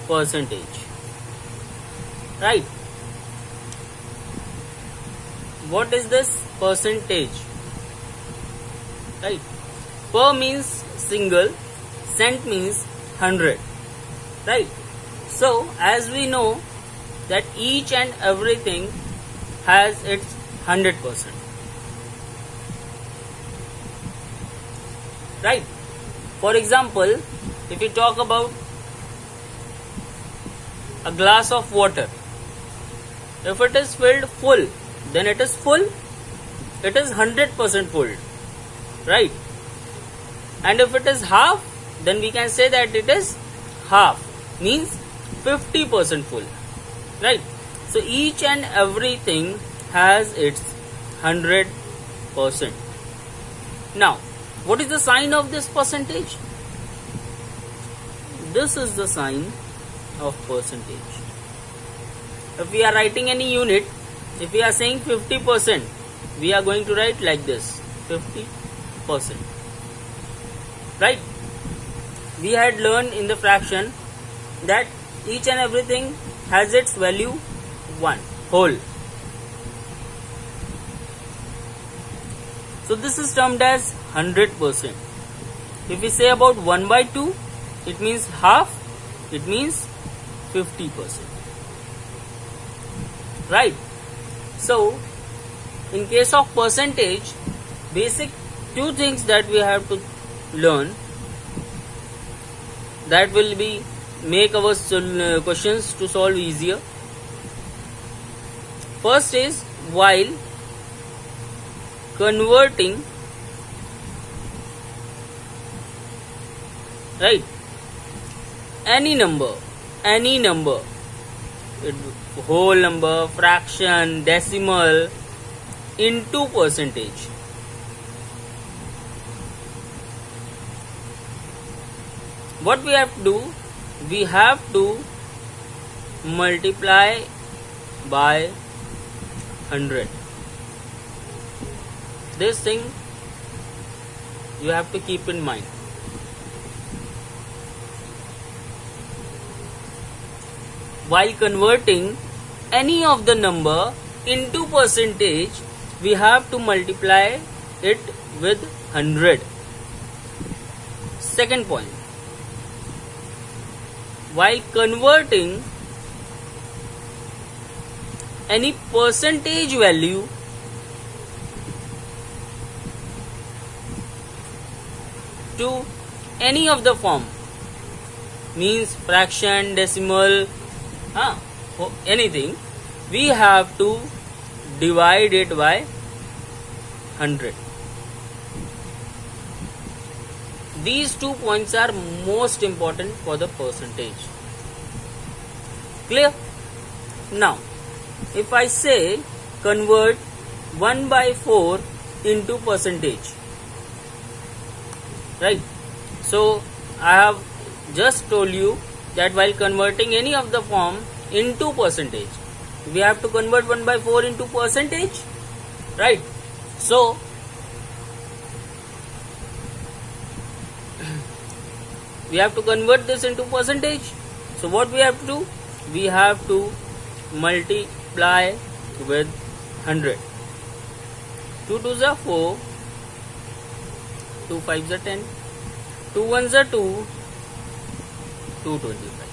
percentage. Right? What is this percentage? Right? Per means single, cent means 100. Right? So as we know that each and everything has its 100%. Right? For example, if we talk about a glass of water, if it is filled full, then it is full, it is 100% full, right? And if it is half, then we can say that it is half, means 50% full, right? So each and everything has its 100%. Now, what is the sign of this percentage? This is the sign of percentage. If we are writing any unit, if we are saying 50%, we are going to write like this, 50%. Right? We had learned in the fraction that each and everything has its value 1, whole. So this is termed as 100%. If we say about 1 by 2, it means half, it means 50%. Right? So, in case of percentage, basic two things that we have to learn that will be make our questions to solve easier. First is while converting, right, any number, whole number, fraction, decimal, into percentage. What we have to do? We have to multiply by 100. This thing you have to keep in mind. While converting any of the number into percentage, we have to multiply it with 100. Second point. While converting any percentage value to any of the form, means fraction, decimal, anything, we have to divide it by 100. These 2 points are most important for the percentage. Clear? Now, if I say convert 1 by 4 into percentage, right? So, I have just told you that while converting any of the form into percentage, we have to convert 1 by 4 into percentage, right? So, we have to convert this into percentage. So what we have to do? We have to multiply with 100. 2 2s are 4, 2 5s are 10, 2 1s are 2, 225.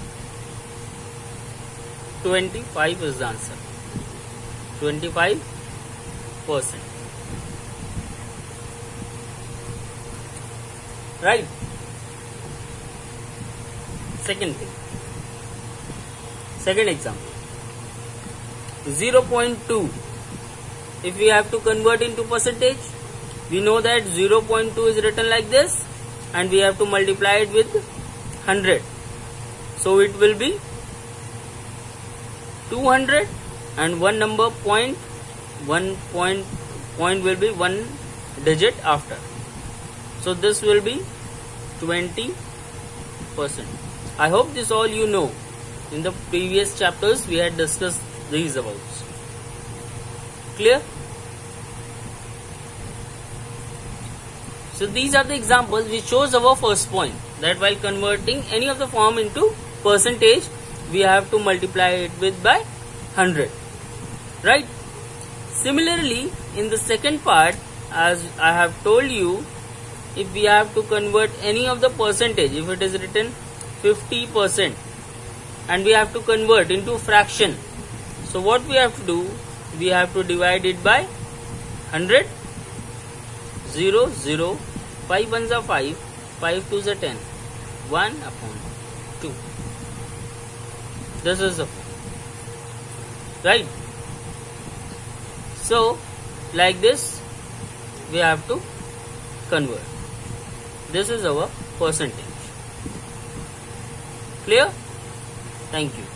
25 is the answer. 25%. Right? Second example, 0.2. If we have to convert into percentage, we know that 0.2 is written like this and we have to multiply it with 100. So it will be 200 and one number point will be one digit after. So this will be 20%. I hope this all you know. In the previous chapters we had discussed these about. Clear? So these are the examples which shows our first point, that while converting any of the form into percentage, we have to multiply it with by 100, right? Similarly, in the second part, as I have told you, if we have to convert any of the percentage, if it is written 50% and we have to convert into fraction, so what we have to do, we have to divide it by 100. 0, 0, 5 ones are 5, 5 twos are 10, 1 upon 2. This is the form, right? So, like this, we have to convert. This is our percentage. Clear? Thank you.